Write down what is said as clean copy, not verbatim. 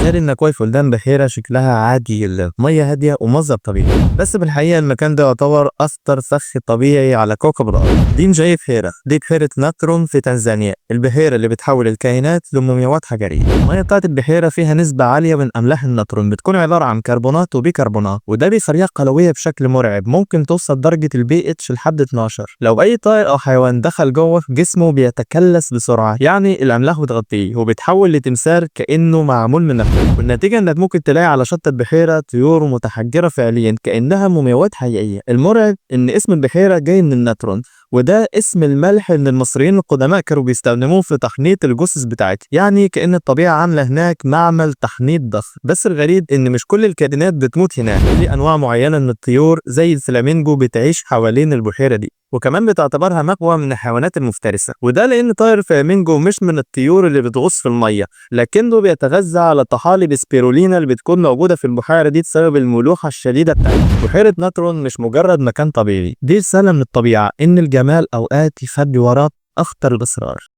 غير ان كوي فلدان بحيرة شكلها عادي جدا، مية هادية ومنظر طبيعي، بس في الحقيقة المكان ده يعتبر اخطر فخ طبيعي على كوكب الارض. دي مش اي بحيرة، دي بحيرة ناترون في تنزانيا، البحيرة اللي بتحول الكائنات لمومياوات حجرية. المية بتاعت البحيرة فيها نسبة عالية من املاح الناترون، بتكون عبارة عن كربونات وبيكربونات، وده بيخليها قلوية بشكل مرعب، ممكن توصل درجة البي اتش لحد 12. لو اي طائر او حيوان دخل جوه جسمه بيتكلس بسرعة، يعني الاملاح بتغطيه وبيتحول لتمثال كانه معمول من نفط. والنتيجة انك ممكن تلاقي على شط البحيرة طيور متحجرة فعليا كانها مومياوات حقيقية. المرعب ان اسم البحيرة جاي من الناترون، وده اسم الملح اللي المصريين القدماء كانوا بيستخدموه في تحنيط الجثث بتاعتهم، يعني كأن الطبيعة عاملة هناك معمل تحنيط ضخم. بس الغريب ان مش كل الكائنات بتموت هناك، في انواع معينة من الطيور زي الفلامينجو بتعيش حوالين البحيرة دي، وكمان بتعتبرها مأوى من الحيوانات المفترسة. وده لأن طائر الفلامينجو مش من الطيور اللي بتغوص في المية، لكنه بيتغذى على طحالب سبيرولينا اللي بتكون موجودة في البحيرة دي بسبب الملوحة الشديدة بتاعتها. بحيرة ناترون مش مجرد مكان طبيعي، دي رسالة من الطبيعة إن الجمال أوقات يخبي وراه أخطر الأسرار.